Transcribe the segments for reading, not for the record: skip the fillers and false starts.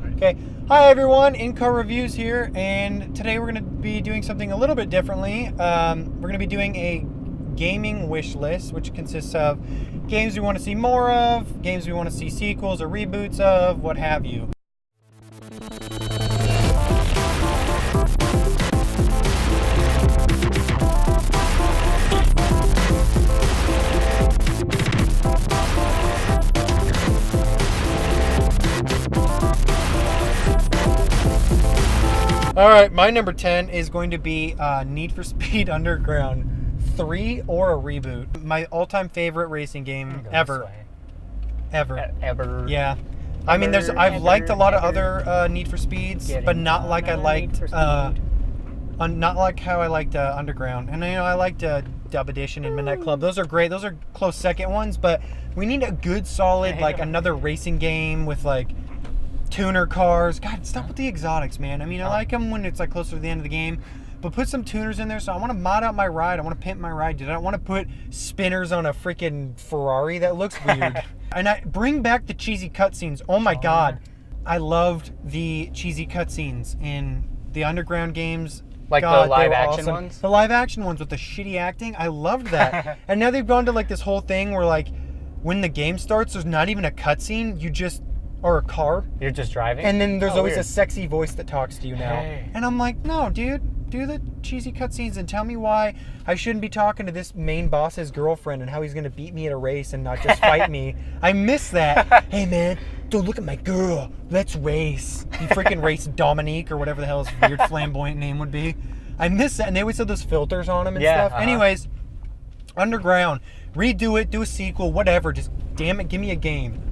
Okay, hi everyone, In-Car Reviews here, and today we're going to be doing something a little bit differently. We're going to be doing a gaming wish list, which consists of games we want to see more of, games we want to see sequels or reboots of, what have you. Alright, my number 10 is going to be Need for Speed Underground 3 or a reboot. My all-time favorite racing game ever. Ever. Yeah. I mean, I've liked a lot of other Need for Speeds, but not like I liked, not like how I liked Underground. And I liked Dub Edition and Midnight Club. Those are great. Those are close second ones, but we need a good, solid, like another racing game with like tuner cars. God, stop with the exotics, man. I mean, I like them when it's like closer to the end of the game, but put some tuners in there. So I want to mod out my ride. I want to pimp my ride, dude. I don't want to put spinners on a freaking Ferrari. That looks weird. And I bring back the cheesy cutscenes. Oh my God, I loved the cheesy cutscenes in the Underground games. Like God, the live action ones? The live action ones with the shitty acting. I loved that. And now they've gone to like this whole thing where like when the game starts, there's not even a cutscene. You just or a car. You're just driving? And then there's always a sexy voice that talks to you now. Hey. And I'm like, no, dude, do the cheesy cutscenes and tell me why I shouldn't be talking to this main boss's girlfriend and how he's going to beat me at a race and not just fight me. I miss that. Hey, man, don't look at my girl. Let's race. You freaking race Dominique or whatever the hell his weird flamboyant name would be. I miss that. And they always had those filters on him and stuff. Anyways, Underground, redo it, do a sequel, whatever. Just, damn it, give me a game.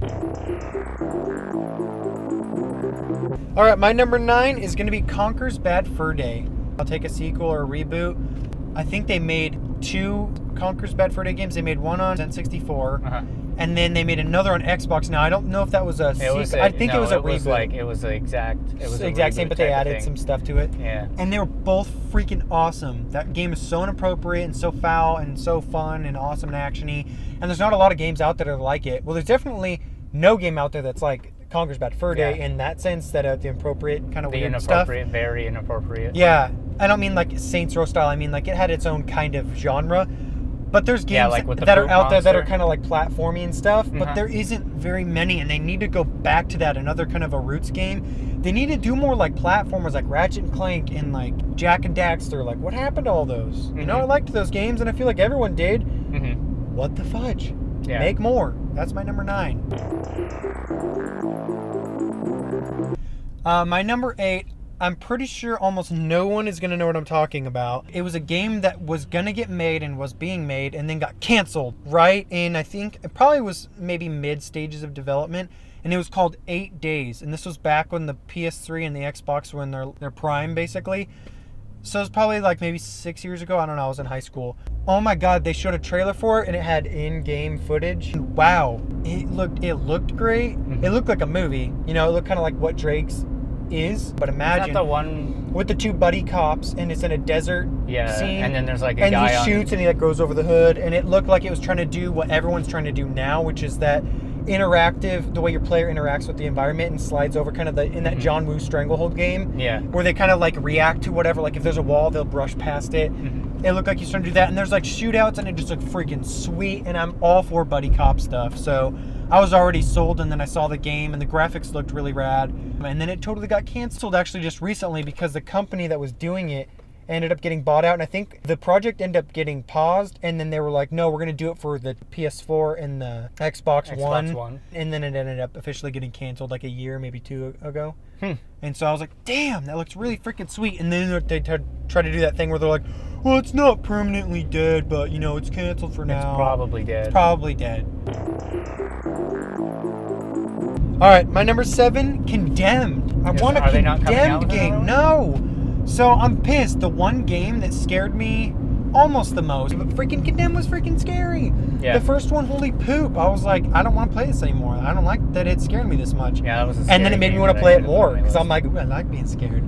All right, my number 9 is going to be Conkers Bad Fur Day. I'll take a sequel or a reboot. I think they made 2 Conkers Bad Fur Day games. They made one on N64, and then they made another on Xbox. Now, I don't know if that was a sequel. I think it was a reboot. It was the exact same, but they added some stuff to it. Yeah. And they were both freaking awesome. That game is so inappropriate and so foul and so fun and awesome and actiony. And there's not a lot of games out there that are like it. Well, there's definitely no game out there that's like Conkers Bad Fur Day in that sense, that the appropriate kind of weird stuff. Very inappropriate. Yeah, I don't mean like Saints Row style. I mean like it had its own kind of genre. But there's games like that are out there that are kind of like platformy and stuff. But there isn't very many, and they need to go back to that. Another kind of a roots game. They need to do more like platformers, like Ratchet and Clank and like Jack and Daxter. Like, what happened to all those? You know, I liked those games, and I feel like everyone did. What the fudge? Yeah. Make more. That's my number 9. My number 8, I'm pretty sure almost no one is going to know what I'm talking about. It was a game that was going to get made and was being made and then got canceled, right? And I think it probably was maybe mid stages of development, and it was called 8 Days. And this was back when the PS3 and the Xbox were in their prime, basically. So it was probably like maybe 6 years ago. I don't know. I was in high school. Oh my God, they showed a trailer for it and it had in-game footage. Wow, it looked great. It looked like a movie. You know, it looked kind of like what Drake's is. But imagine is that the one with the 2 buddy cops and it's in a desert scene. And then there's like a guy and he shoots and he like goes over the hood, and it looked like it was trying to do what everyone's trying to do now, which is that interactive, the way your player interacts with the environment and slides over kind of in that John Woo Stranglehold game, where they kind of like react to whatever, like if there's a wall they'll brush past it. It looked like he's trying to do that, and there's like shootouts, and it just looked freaking sweet, and I'm all for buddy cop stuff, so I was already sold. And then I saw the game and the graphics looked really rad, and then it totally got canceled actually just recently because the company that was doing it ended up getting bought out, and I think the project ended up getting paused, and then they were like, no, we're going to do it for the PS4 and the Xbox One, and then it ended up officially getting canceled like a year, maybe 2 ago. And so I was like, damn, that looks really freaking sweet. And then they try to do that thing where they're like, well, it's not permanently dead, but you know, it's canceled for now. It's probably dead. It's probably dead. All right, my number 7, Condemned. I want a Condemned game. No. So I'm pissed. The one game that scared me almost the most, but freaking Condemned was freaking scary. Yeah. The first one, holy poop. I was like, I don't want to play this anymore. I don't like that it scared me this much. Yeah, that was a scary And then it made me want to play it more because I'm like, ooh, I like being scared.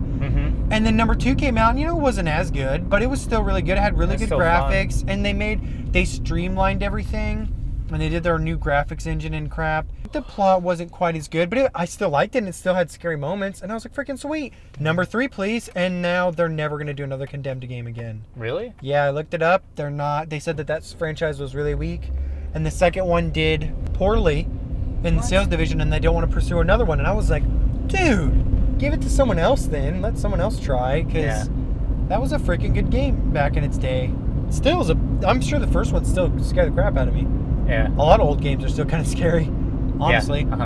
And then number 2 came out, and you know, it wasn't as good, but it was still really good. It had really good graphics, and they streamlined everything. and they did their new graphics engine and crap. The plot wasn't quite as good, but I still liked it, and it still had scary moments, and I was like, freaking sweet. Number 3, please. And now they're never going to do another Condemned game again. Really? Yeah, I looked it up. They're not. They said that franchise was really weak, and the second one did poorly in the sales division, and they don't want to pursue another one. And I was like, dude, give it to someone else then. Let someone else try, because that was a freaking good game back in its day. Still is I'm sure the first one still scared the crap out of me. Yeah. A lot of old games are still kind of scary, honestly. Yeah.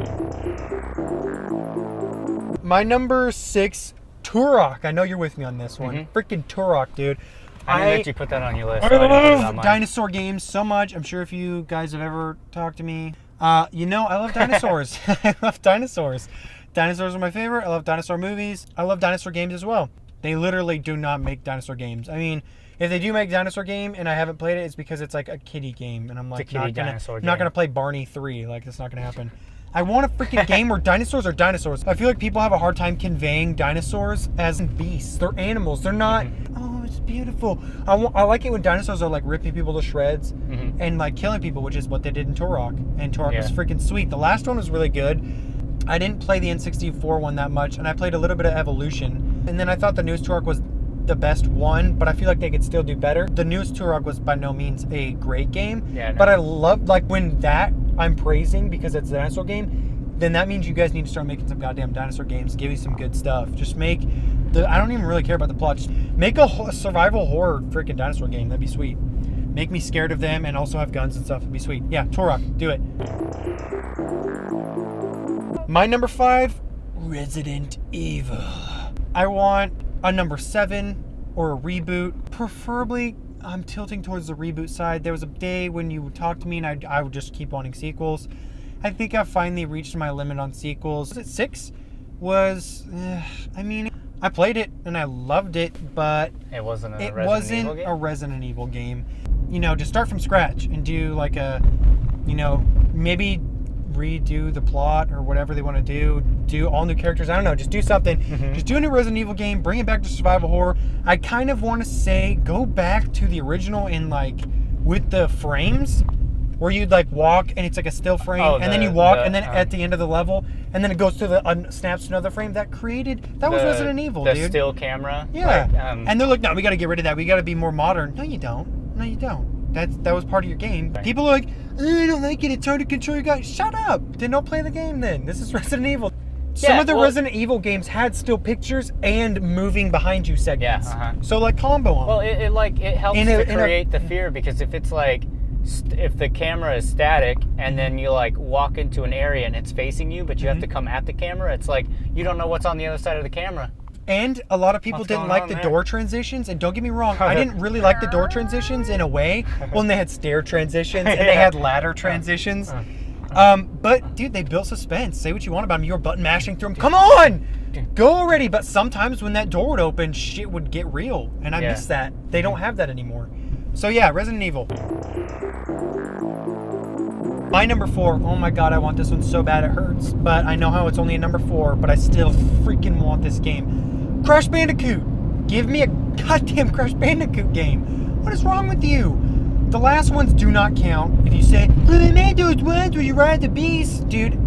My number 6, Turok. I know you're with me on this one. Freaking Turok, dude. I didn't actually put that on your list. I So I didn't put it on love mine. dinosaur games so much. I'm sure if you guys have ever talked to me, you know I love dinosaurs. I love dinosaurs. Dinosaurs are my favorite. I love dinosaur movies. I love dinosaur games as well. They literally do not make dinosaur games. I mean, if they do make a dinosaur game and I haven't played it, it's because it's like a kiddie game, and I'm like not gonna play Barney 3. Like, that's not gonna happen. I want a freaking game where dinosaurs are dinosaurs. I feel like people have a hard time conveying dinosaurs as beasts. They're animals. They're not. Oh, it's beautiful. I like it when dinosaurs are like ripping people to shreds and like killing people, which is what they did in Turok. And Turok was freaking sweet. The last one was really good. I didn't play the N64 one that much, and I played a little bit of Evolution. And then I thought the newest Turok was the best one, but I feel like they could still do better. The newest Turok was by no means a great game, but I love, like, when that I'm praising because it's a dinosaur game, then that means you guys need to start making some goddamn dinosaur games. Give me some good stuff. Just make I don't even really care about the plot. Just make a survival horror freaking dinosaur game. That'd be sweet. Make me scared of them and also have guns and stuff. It'd be sweet. Yeah, Turok, do it. My number 5, Resident Evil. I want a number 7 or a reboot. Preferably, I'm tilting towards the reboot side. There was a day when you would talk to me and I would just keep wanting sequels. I think I finally reached my limit on sequels. Was it 6? I mean, I played it and I loved it, but it wasn't a Resident Evil game. You know, just start from scratch and do like a, you know, maybe redo the plot or whatever they want to do all new characters. I don't know, just do something. Just do a new Resident Evil game, bring it back to survival horror. I kind of want to say go back to the original in like with the frames where you'd like walk and it's like a still frame and then you walk and then at the end of the level and then it goes to the snaps to another frame. That was Resident Evil, dude. The still camera. Yeah. Like, and they're like, no, we got to get rid of that. We got to be more modern. No, you don't. That was part of your game. Right. People are like, I don't like it. It's hard to control your guy. Shut up. Then don't play the game then. This is Resident Evil. Some of the Resident Evil games had still pictures and moving behind you segments. So like combo them. Well, it helps to create the fear, because if it's like, if the camera is static and then you like walk into an area and it's facing you, but you have to come at the camera, it's like you don't know what's on the other side of the camera. And a lot of people didn't like the door transitions. And don't get me wrong, I didn't really like the door transitions in a way. Well, and they had stair transitions and they had ladder transitions. But, dude, they built suspense. Say what you want about them. You were button mashing through them. Come on! Go already. But sometimes when that door would open, shit would get real. And I miss that. They don't have that anymore. So, yeah, Resident Evil. My number 4, oh my god, I want this one so bad it hurts. But I know how it's only a number 4, but I still freaking want this game. Crash Bandicoot! Give me a goddamn Crash Bandicoot game. What is wrong with you? The last ones do not count. If you say, well, they made those ones where you ride the beast. Dude,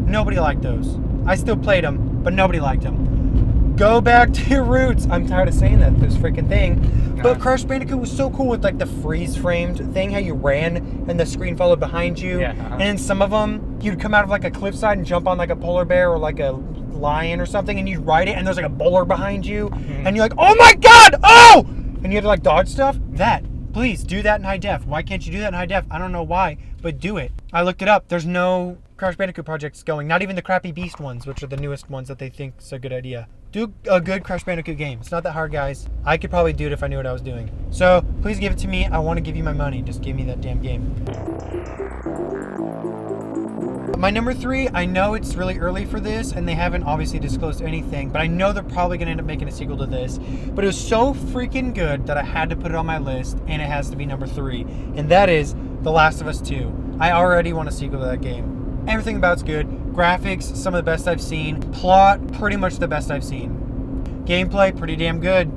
nobody liked those. I still played them, but nobody liked them. Go back to your roots. I'm tired of saying that, this freaking thing. But Crash Bandicoot was so cool with like the freeze-framed thing, how you ran and the screen followed behind you. And in some of them, you'd come out of like a cliffside and jump on like a polar bear or like a lion or something, and you'd ride it and there's like a bowler behind you. And you're like, oh my god, oh! And you had to like dodge stuff. Please do that in high def. Why can't you do that in high def? I don't know why, but do it. I looked it up. There's no Crash Bandicoot projects going. Not even the crappy Beast ones, which are the newest ones that they think is a good idea. Do a good Crash Bandicoot game. It's not that hard, guys. I could probably do it if I knew what I was doing. So please give it to me. I want to give you my money. Just give me that damn game. My number 3, I know it's really early for this, and they haven't obviously disclosed anything, but I know they're probably going to end up making a sequel to this. But it was so freaking good that I had to put it on my list, and it has to be number 3. And that is The Last of Us 2. I already want a sequel to that game. Everything about it's good. Graphics, some of the best I've seen. Plot, pretty much the best I've seen. Gameplay, pretty damn good.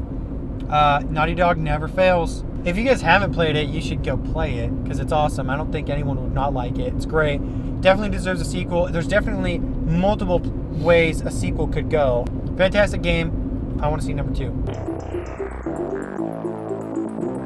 Naughty Dog never fails. If you guys haven't played it, you should go play it because it's awesome. I don't think anyone would not like it. It's great. Definitely deserves a sequel. There's definitely multiple ways a sequel could go. Fantastic game. I want to see number 2.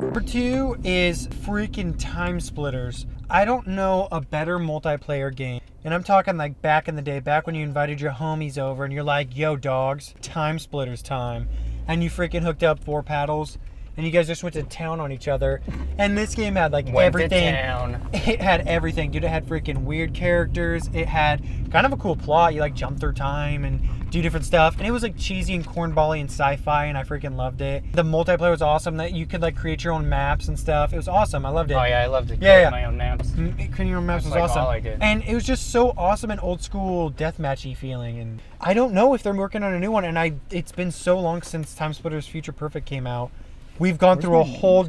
Number 2 is freaking Timesplitters. I don't know a better multiplayer game. And I'm talking like back in the day, back when you invited your homies over and you're like, yo dogs, Timesplitters time. And you freaking hooked up 4 paddles. And you guys just went to town on each other. And this game had like everything. It had everything, dude. It had freaking weird characters. It had kind of a cool plot. You like jump through time and do different stuff. And it was like cheesy and cornbally and sci-fi, and I freaking loved it. The multiplayer was awesome. That you could like create your own maps and stuff. It was awesome. I loved it. Oh yeah, I loved it. Yeah, my own maps. Creating your own maps was like awesome. All I did. And it was just so awesome and old school deathmatchy feeling. And I don't know if they're working on a new one. And it's been so long since Timesplitters Future Perfect came out. We've gone through a whole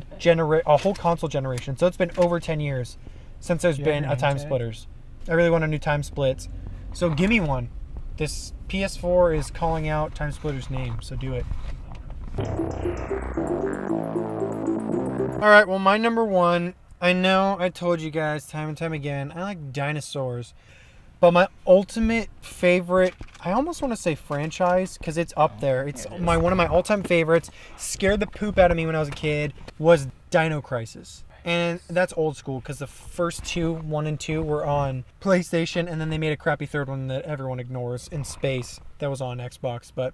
console generation, so it's been over 10 years since there's been a Timesplitters. I really want a new Timesplits, so give me one. This PS4 is calling out Timesplitters' name, so do it. All right, well, my number 1. I know I told you guys time and time again, I like dinosaurs. But my ultimate favorite, I almost want to say franchise, because it's up there. It's one of my all-time favorites. Scared the poop out of me when I was a kid. Was Dino Crisis. And that's old school, because the first 2, 1 and 2, were on PlayStation, and then they made a crappy third one that everyone ignores in space that was on Xbox. But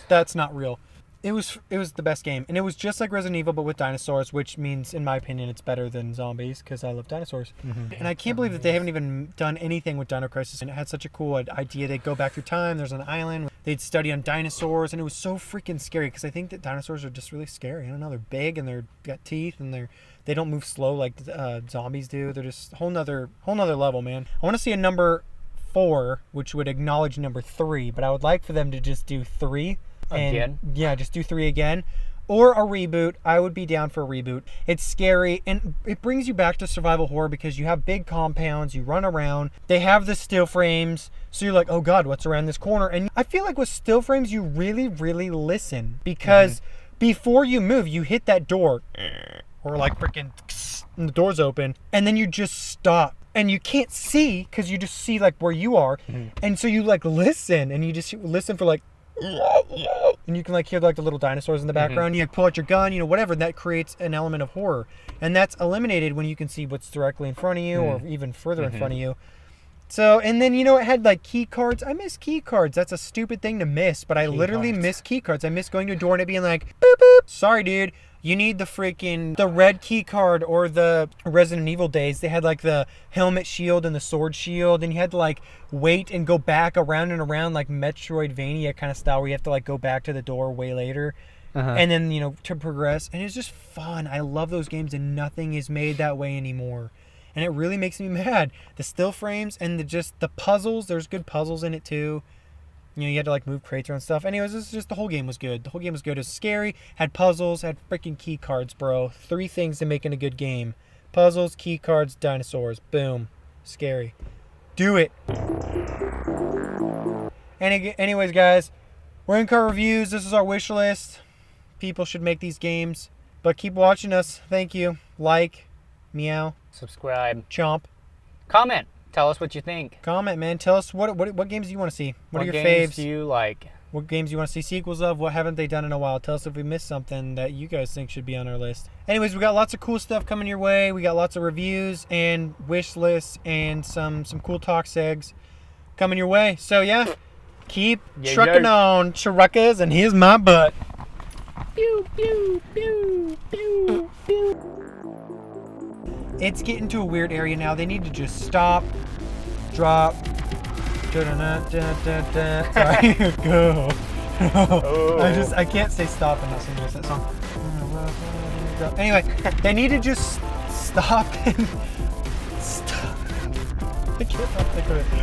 that's not real. It was the best game, and it was just like Resident Evil, but with dinosaurs, which means, in my opinion, it's better than zombies because I love dinosaurs. Mm-hmm. And I can't believe that they haven't even done anything with Dino Crisis. And it had such a cool idea. They'd go back through time. There's an island. They'd study on dinosaurs, and it was so freaking scary because I think that dinosaurs are just really scary. I don't know. They're big and they're got teeth and they don't move slow like zombies do. They're just a whole nother level, man. I want to see a number 4, which would acknowledge number 3, but I would like for them to just do 3. And yeah, just do 3 again. Or a reboot. I would be down for a reboot. It's scary, and it brings you back to survival horror because you have big compounds, you run around, they have the still frames, so you're like, oh god, what's around this corner? And I feel like with still frames, you really, really listen because before you move, you hit that door, or like freaking, and the door's open, and then you just stop. And you can't see because you just see like where you are, and so you like listen, and you just listen for like, and you can like hear like the little dinosaurs in the background. You pull out your gun, whatever. That creates an element of horror, and that's eliminated when you can see what's directly in front of you or even further in front of you. So, and then it had like key cards. I miss key cards. That's a stupid thing to miss, but I literally miss key cards. I miss going to a door and it being like, boop boop. Sorry, dude. You need the red key card, or the Resident Evil days. They had like the helmet shield and the sword shield, and you had to like wait and go back around and around like Metroidvania kind of style where you have to like go back to the door way later. And then, to progress. And it's just fun. I love those games, and nothing is made that way anymore. And it really makes me mad. The still frames and the puzzles, there's good puzzles in it too. You had to like move crates around stuff. Anyways, this is just the whole game was good. The whole game was good. It was scary, had puzzles, had freaking key cards, bro. 3 things to making a good game. Puzzles, key cards, dinosaurs. Boom. Scary. Do it. Anyways, guys, we're in car reviews. This is our wish list. People should make these games. But keep watching us. Thank you. Like, meow. Subscribe. Chomp. Comment. Tell us what you think. Comment, man. Tell us what games do you want to see? What are your faves? What games do you like? What games do you want to see sequels of? What haven't they done in a while? Tell us if we missed something that you guys think should be on our list. Anyways, we got lots of cool stuff coming your way. We got lots of reviews and wish lists and some cool talk segs coming your way. So yeah, keep trucking on, Churuckas, and here's my butt. Pew, pew, pew, pew, pew. It's getting to a weird area now. They need to just stop, drop, sorry, go. I can't say stop and not sing that song. Anyway, they need to just stop and stop. I can't think of it.